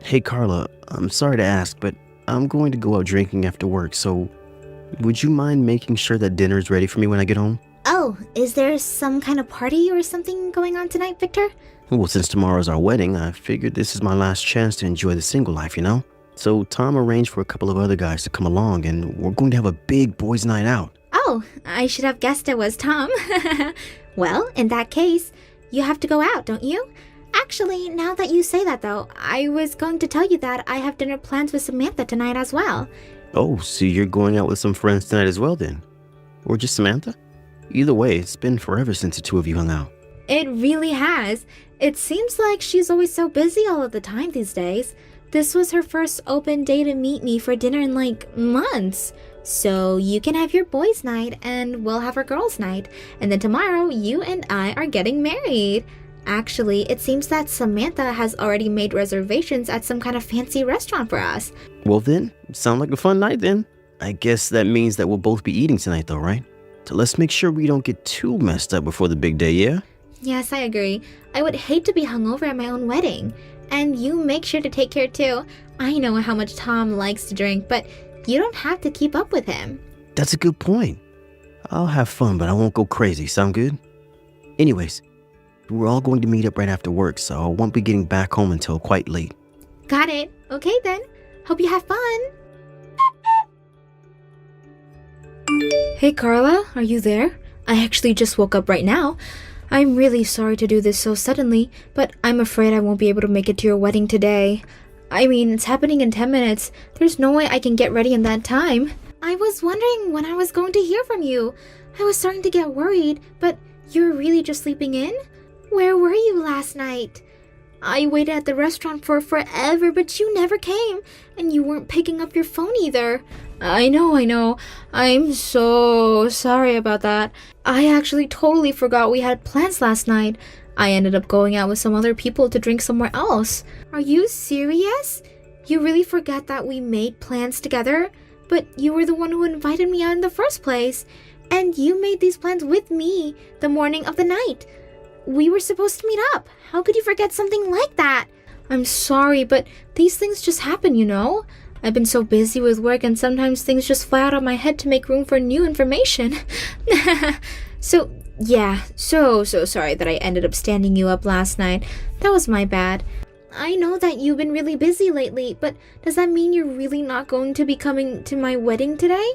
Hey Carla, I'm sorry to ask, but I'm going to go out drinking after work, so would you mind making sure that dinner's ready for me when I get home? Oh, is there some kind of party or something going on tonight, Victor? Well, since tomorrow's our wedding, I figured this is my last chance to enjoy the single life, you know? So Tom arranged for a couple of other guys to come along, and we're going to have a big boys' night out. Oh, I should have guessed it was Tom. Well, in that case, you have to go out, don't you? Actually, now that you say that though, I was going to tell you that I have dinner plans with Samantha tonight as well. Oh, so you're going out with some friends tonight as well then? Or just Samantha? Either way, it's been forever since the two of you hung out. It really has. It seems like she's always so busy all of the time these days. This was her first open day to meet me for dinner in like months. So you can have your boys' night and we'll have our girls' night. And then tomorrow, you and I are getting married. Actually, it seems that Samantha has already made reservations at some kind of fancy restaurant for us. Well then, sound like a fun night then. I guess that means that we'll both be eating tonight though, right? So let's make sure we don't get too messed up before the big day, yeah? Yes, I agree. I would hate to be hungover at my own wedding. And you make sure to take care too. I know how much Tom likes to drink, but you don't have to keep up with him. That's a good point. I'll have fun, but I won't go crazy. Sound good? Anyways, we're all going to meet up right after work, so I won't be getting back home until quite late. Got it. Okay then. Hope you have fun. Hey Carla, are you there? I actually just woke up right now. I'm really sorry to do this so suddenly, but I'm afraid I won't be able to make it to your wedding today. I mean, it's happening in 10 minutes. There's no way I can get ready in that time. I was wondering when I was going to hear from you. I was starting to get worried, but you were really just sleeping in? Where were you last night? I waited at the restaurant for forever, but you never came, and you weren't picking up your phone either. I know. I'm so sorry about that. I actually totally forgot we had plans last night. I ended up going out with some other people to drink somewhere else. Are you serious? You really forgot that we made plans together? But you were the one who invited me out in the first place. And you made these plans with me the morning of the night. We were supposed to meet up. How could you forget something like that? I'm sorry, but these things just happen, you know? I've been so busy with work and sometimes things just fly out of my head to make room for new information. So, yeah, so sorry that I ended up standing you up last night. That was my bad. I know that you've been really busy lately, but does that mean you're really not going to be coming to my wedding today?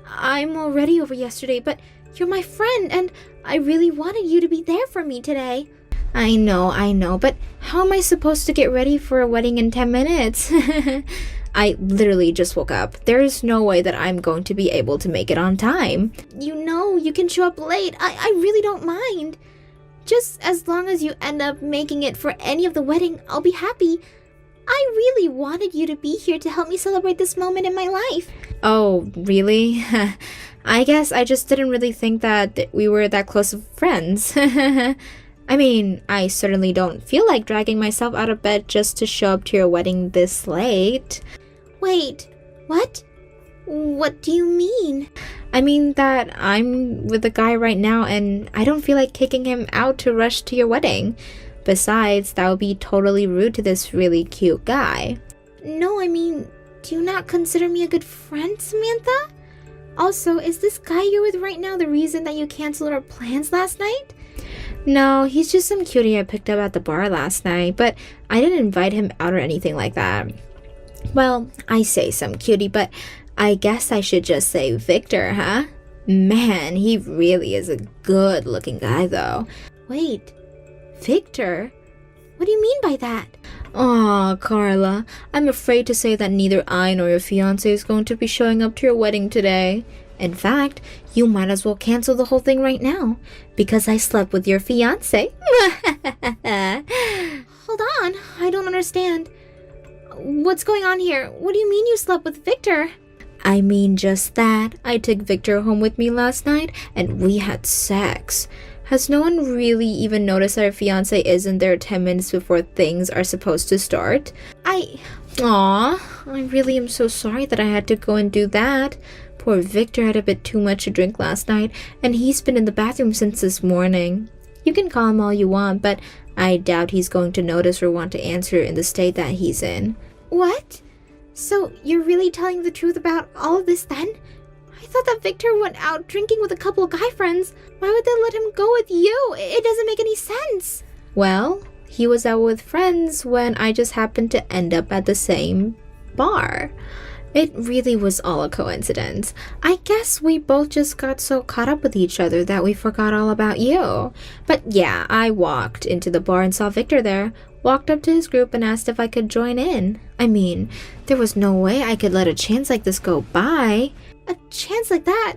I'm already over yesterday, but you're my friend and I really wanted you to be there for me today. I know, but how am I supposed to get ready for a wedding in 10 minutes? I literally just woke up. There's no way that I'm going to be able to make it on time. You know, you can show up late. I really don't mind. Just as long as you end up making it for any of the wedding, I'll be happy. I really wanted you to be here to help me celebrate this moment in my life. Oh, really? I guess I just didn't really think that we were that close of friends. I mean, I certainly don't feel like dragging myself out of bed just to show up to your wedding this late. Wait, what? What do you mean? I mean that I'm with a guy right now and I don't feel like kicking him out to rush to your wedding. Besides, that would be totally rude to this really cute guy. No, I mean, do you not consider me a good friend, Samantha? Also, is this guy you're with right now the reason that you canceled our plans last night? No, he's just some cutie I picked up at the bar last night, but I didn't invite him out or anything like that. Well, I say some cutie, but I guess I should just say Victor, huh? Man, he really is a good-looking guy, though. Wait, Victor? What do you mean by that? Aw, Carla, I'm afraid to say that neither I nor your fiancé is going to be showing up to your wedding today. In fact, you might as well cancel the whole thing right now, because I slept with your fiancé. Hold on, I don't understand. What's going on here? What do you mean you slept with Victor? I mean just that. I took Victor home with me last night, and we had sex. Has no one really even noticed that our fiancé isn't there 10 minutes before things are supposed to start? I really am so sorry that I had to go and do that. Poor Victor had a bit too much to drink last night, and he's been in the bathroom since this morning. You can call him all you want, but I doubt he's going to notice or want to answer in the state that he's in. What? So you're really telling the truth about all of this then? I thought that Victor went out drinking with a couple of guy friends. Why would they let him go with you? It doesn't make any sense. Well, he was out with friends when I just happened to end up at the same bar. It really was all a coincidence. I guess we both just got so caught up with each other that we forgot all about you. But yeah, I walked into the bar and saw Victor there, walked up to his group and asked if I could join in. I mean, there was no way I could let a chance like this go by. A chance like that?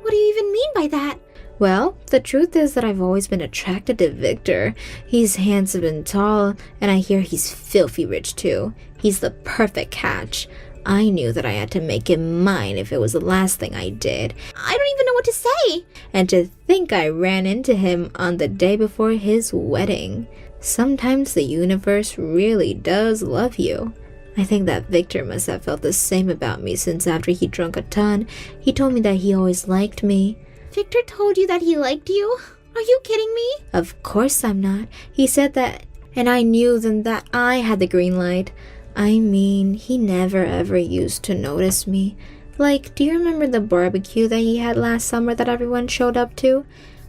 What do you even mean by that? Well, the truth is that I've always been attracted to Victor. He's handsome and tall, and I hear he's filthy rich too. He's the perfect catch. I knew that I had to make him mine if it was the last thing I did. I don't even know what to say. And to think I ran into him on the day before his wedding. Sometimes the universe really does love you. I think that Victor must have felt the same about me since after he drank a ton, he told me that he always liked me. Victor told you that he liked you? Are you kidding me? Of course I'm not. He said that, and I knew then that I had the green light. I mean, he never ever used to notice me. Like, do you remember the barbecue that he had last summer that everyone showed up to?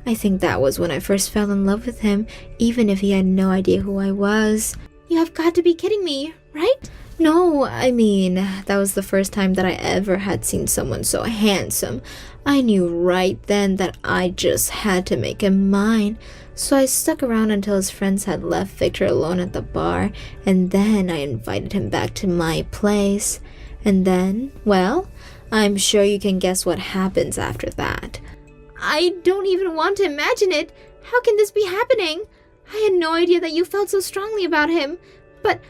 I think that was when I first fell in love with him, even if he had no idea who I was. You have got to be kidding me, right? No, I mean, that was the first time that I ever had seen someone so handsome. I knew right then that I just had to make him mine. So I stuck around until his friends had left Victor alone at the bar, and then I invited him back to my place. And then, well, I'm sure you can guess what happens after that. I don't even want to imagine it. How can this be happening? I had no idea that you felt so strongly about him. But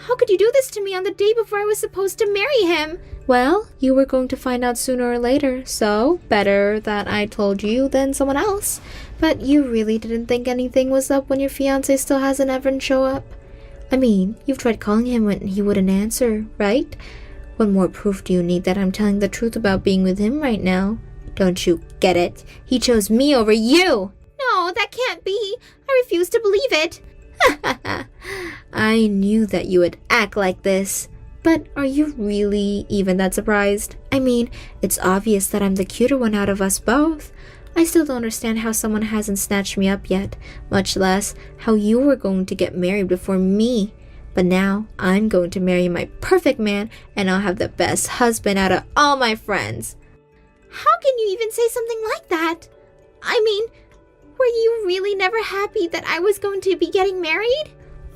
how could you do this to me on the day before I was supposed to marry him? Well, you were going to find out sooner or later, so better that I told you than someone else. But you really didn't think anything was up when your fiancé still hasn't ever show up? I mean, you've tried calling him when he wouldn't answer, right? What more proof do you need that I'm telling the truth about being with him right now? Don't you get it? He chose me over you! No, that can't be. I refuse to believe it. I knew that you would act like this. But are you really even that surprised? I mean, it's obvious that I'm the cuter one out of us both. I still don't understand how someone hasn't snatched me up yet, much less how you were going to get married before me. But now, I'm going to marry my perfect man, and I'll have the best husband out of all my friends. How can you even say something like that? I mean, were you really never happy that I was going to be getting married?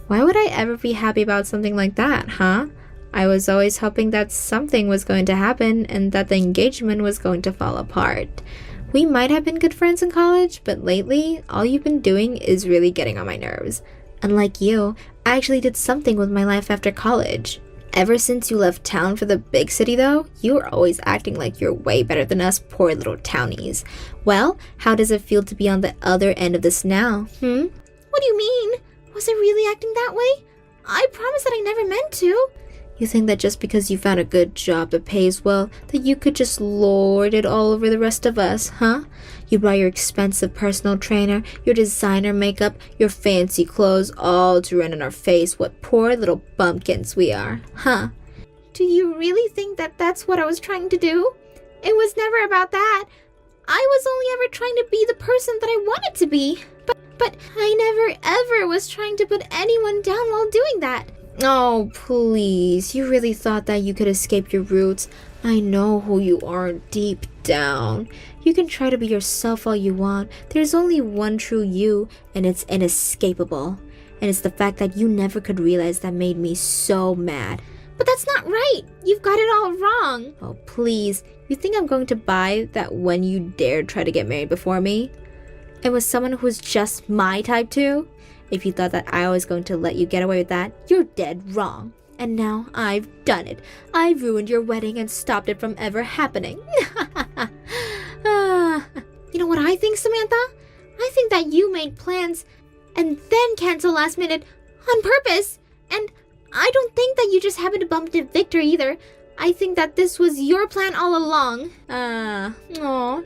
Why would I ever be happy about something like that, huh? I was always hoping that something was going to happen and that the engagement was going to fall apart. We might have been good friends in college, but lately, all you've been doing is really getting on my nerves. Unlike you, I actually did something with my life after college. Ever since you left town for the big city though, you are always acting like you're way better than us poor little townies. Well, how does it feel to be on the other end of this now, What do you mean? Was I really acting that way? I promise that I never meant to. You think that just because you found a good job that pays well, that you could just lord it all over the rest of us, huh? You buy your expensive personal trainer, your designer makeup, your fancy clothes, all to run in our face what poor little bumpkins we are, huh? Do you really think that that's what I was trying to do? It was never about that. I was only ever trying to be the person that I wanted to be. But I never ever was trying to put anyone down while doing that. Oh, please. You really thought that you could escape your roots. I know who you are deep down. You can try to be yourself all you want. There's only one true you, and it's inescapable. And it's the fact that you never could realize that made me so mad. But that's not right. You've got it all wrong. Oh, please. You think I'm going to buy that when you dared try to get married before me? It was someone who was just my type too? If you thought that I was going to let you get away with that, you're dead wrong. And now I've done it. I've ruined your wedding and stopped it from ever happening. You know what I think, Samantha? I think that you made plans and then canceled last minute on purpose. And I don't think that you just happened to bump into Victor either. I think that this was your plan all along.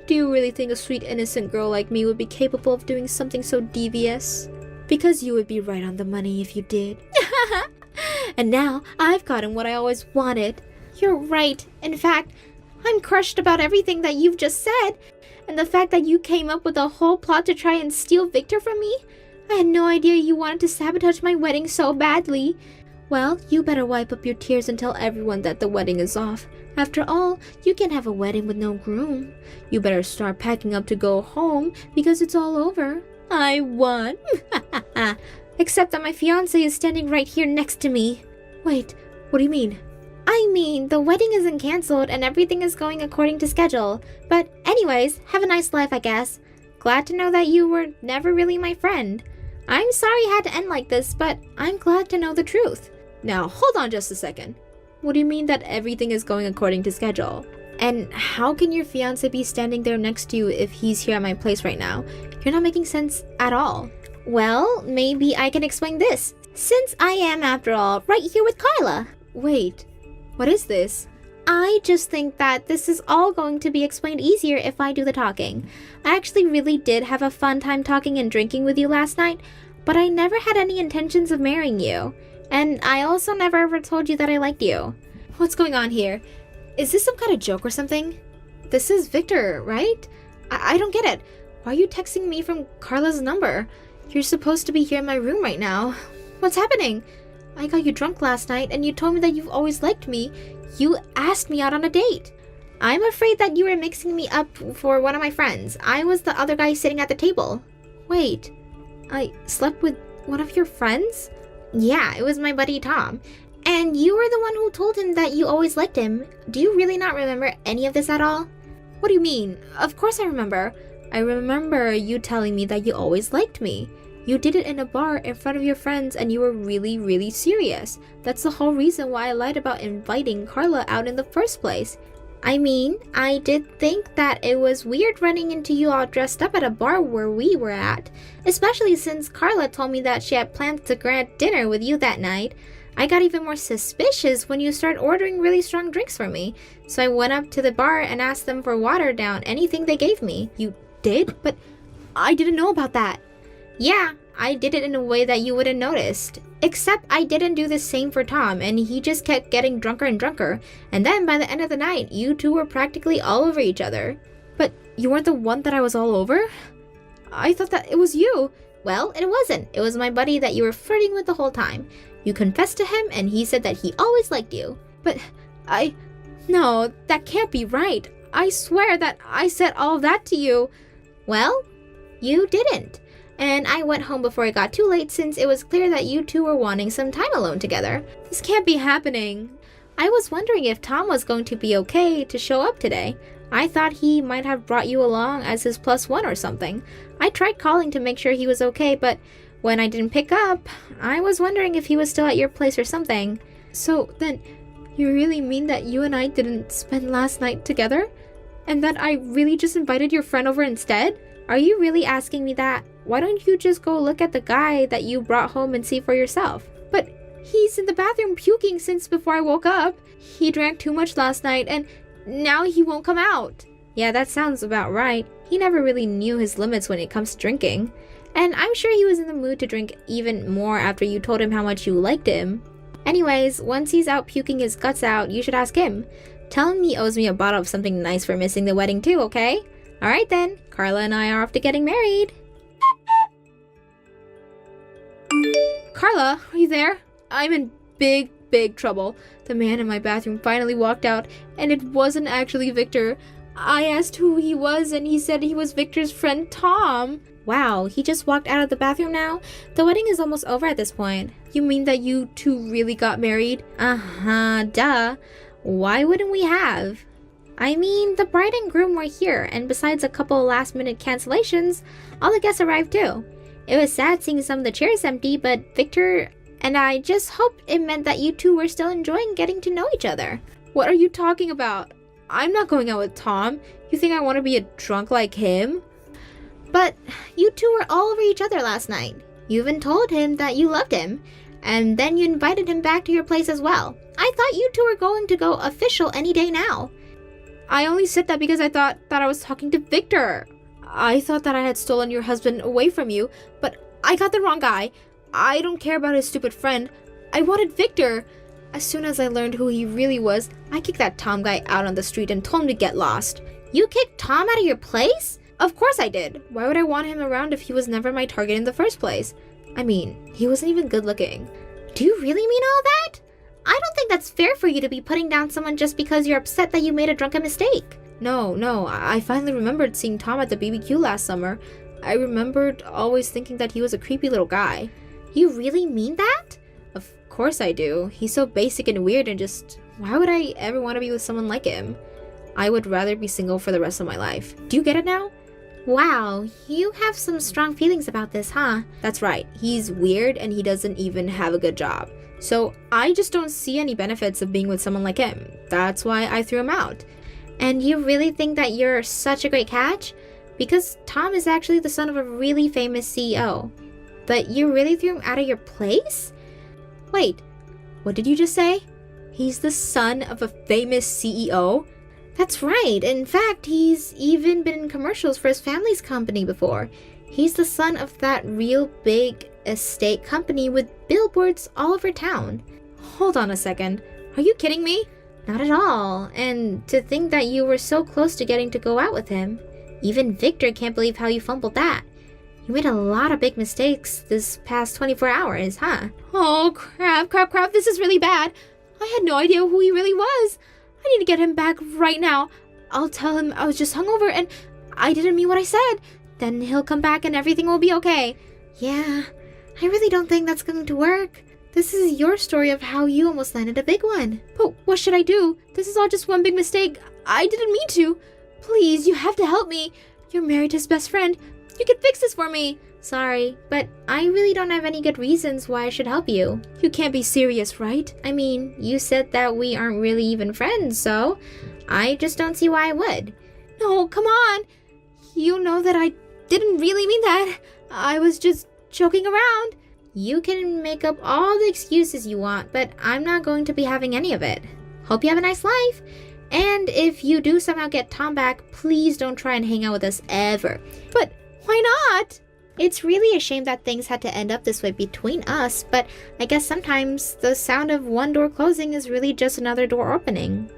Do you really think a sweet innocent girl like me would be capable of doing something so devious? Because you would be right on the money if you did. And now I've gotten what I always wanted. You're right. In fact, I'm crushed about everything that you've just said. And the fact that you came up with a whole plot to try and steal Victor from me. I had no idea you wanted to sabotage my wedding so badly. Well, you better wipe up your tears and tell everyone that the wedding is off. After all, you can't have a wedding with no groom. You better start packing up to go home because it's all over. I won. Except that my fiancé is standing right here next to me. Wait, what do you mean? I mean, the wedding isn't cancelled and everything is going according to schedule. But anyways, have a nice life, I guess. Glad to know that you were never really my friend. I'm sorry it had to end like this, but I'm glad to know the truth. Now, hold on just a second. What do you mean that everything is going according to schedule? And how can your fiancé be standing there next to you if he's here at my place right now? You're not making sense at all. Well, maybe I can explain this, since I am, after all, right here with Carla. Wait, what is this? I just think that this is all going to be explained easier if I do the talking. I actually really did have a fun time talking and drinking with you last night, but I never had any intentions of marrying you. And I also never ever told you that I liked you. What's going on here? Is this some kind of joke or something? This is Victor, right? I don't get it. Why are you texting me from Carla's number? You're supposed to be here in my room right now. What's happening? I got you drunk last night and you told me that you've always liked me. You asked me out on a date. I'm afraid that you were mixing me up for one of my friends. I was the other guy sitting at the table. Wait, I slept with one of your friends? Yeah, it was my buddy Tom. And you were the one who told him that you always liked him. Do you really not remember any of this at all? What do you mean? Of course I remember. I remember you telling me that you always liked me. You did it in a bar in front of your friends and you were really, really serious. That's the whole reason why I lied about inviting Carla out in the first place. I mean, I did think that it was weird running into you all dressed up at a bar where we were at, especially since Carla told me that she had plans to grant dinner with you that night. I got even more suspicious when you started ordering really strong drinks for me, so I went up to the bar and asked them for watered down anything they gave me. You did? But I didn't know about that. Yeah, I did it in a way that you wouldn't noticed. Except I didn't do the same for Tom, and he just kept getting drunker and drunker. And then by the end of the night, you two were practically all over each other. But you weren't the one that I was all over? I thought that it was you. Well, it wasn't. It was my buddy that you were flirting with the whole time. You confessed to him, and he said that he always liked you. But No, that can't be right. I swear that I said all that to you. Well, you didn't. And I went home before it got too late since it was clear that you two were wanting some time alone together. This can't be happening. I was wondering if Tom was going to be okay to show up today. I thought he might have brought you along as his +1 or something. I tried calling to make sure he was okay, but when I didn't pick up, I was wondering if he was still at your place or something. So then, you really mean that you and I didn't spend last night together? And that I really just invited your friend over instead? Are you really asking me that? Why don't you just go look at the guy that you brought home and see for yourself? But he's in the bathroom puking since before I woke up. He drank too much last night and now he won't come out. Yeah, that sounds about right. He never really knew his limits when it comes to drinking. And I'm sure he was in the mood to drink even more after you told him how much you liked him. Anyways, once he's out puking his guts out, you should ask him. Tell him he owes me a bottle of something nice for missing the wedding too, okay? Alright then, Carla and I are off to getting married. Carla, are you there? I'm in big trouble. The man in my bathroom finally walked out, and it wasn't actually Victor. I asked who he was, and he said he was Victor's friend Tom. Wow, he just walked out of the bathroom now? The wedding is almost over at this point. You mean that you two really got married? Uh-huh, duh. Why wouldn't we have? I mean, the bride and groom were here, and besides a couple last-minute cancellations, all the guests arrived too. It was sad seeing some of the chairs empty, but Victor and I just hoped it meant that you two were still enjoying getting to know each other. What are you talking about? I'm not going out with Tom. You think I want to be a drunk like him? But you two were all over each other last night. You even told him that you loved him, and then you invited him back to your place as well. I thought you two were going to go official any day now. I only said that because I thought that I was talking to Victor. I thought that I had stolen your husband away from you, but I got the wrong guy. I don't care about his stupid friend. I wanted Victor. As soon as I learned who he really was, I kicked that Tom guy out on the street and told him to get lost. You kicked Tom out of your place? Of course I did. Why would I want him around if he was never my target in the first place? I mean, he wasn't even good looking. Do you really mean all that? I don't think that's fair for you to be putting down someone just because you're upset that you made a drunken mistake. No, I finally remembered seeing Tom at the BBQ last summer. I remembered always thinking that he was a creepy little guy. You really mean that? Of course I do. He's so basic and weird and just... why would I ever want to be with someone like him? I would rather be single for the rest of my life. Do you get it now? Wow, you have some strong feelings about this, huh? That's right. He's weird and he doesn't even have a good job. So I just don't see any benefits of being with someone like him. That's why I threw him out. And you really think that you're such a great catch? Because Tom is actually the son of a really famous CEO. But you really threw him out of your place? Wait, what did you just say? He's the son of a famous CEO? That's right. In fact, he's even been in commercials for his family's company before. He's the son of that real big estate company with billboards all over town. Hold on a second. Are you kidding me? Not at all. And to think that you were so close to getting to go out with him. Even Victor can't believe how you fumbled that. You made a lot of big mistakes this past 24 hours, huh? Oh, crap. This is really bad. I had no idea who he really was. I need to get him back right now. I'll tell him I was just hungover and I didn't mean what I said. Then he'll come back and everything will be okay. Yeah, I really don't think that's going to work. This is your story of how you almost landed a big one. But what should I do? This is all just one big mistake. I didn't mean to. Please, you have to help me. You're married to his best friend. You can fix this for me. Sorry, but I really don't have any good reasons why I should help you. You can't be serious, right? I mean, you said that we aren't really even friends, so I just don't see why I would. No, come on. You know that I didn't really mean that. I was just joking around. You can make up all the excuses you want, but I'm not going to be having any of it. Hope you have a nice life. And if you do somehow get Tom back, please don't try and hang out with us ever. But why not? It's really a shame that things had to end up this way between us, but I guess sometimes the sound of one door closing is really just another door opening.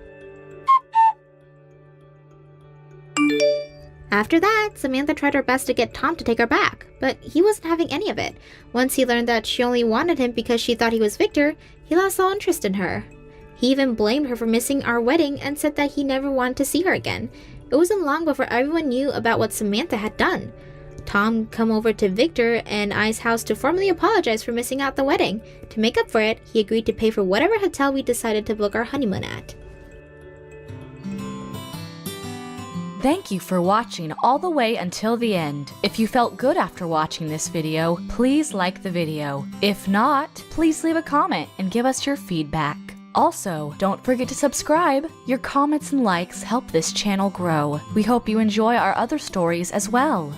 After that, Samantha tried her best to get Tom to take her back, but he wasn't having any of it. Once he learned that she only wanted him because she thought he was Victor, he lost all interest in her. He even blamed her for missing our wedding and said that he never wanted to see her again. It wasn't long before everyone knew about what Samantha had done. Tom come over to Victor and I's house to formally apologize for missing out the wedding. To make up for it, he agreed to pay for whatever hotel we decided to book our honeymoon at. Thank you for watching all the way until the end. If you felt good after watching this video, please like the video. If not, please leave a comment and give us your feedback. Also, don't forget to subscribe. Your comments and likes help this channel grow. We hope you enjoy our other stories as well.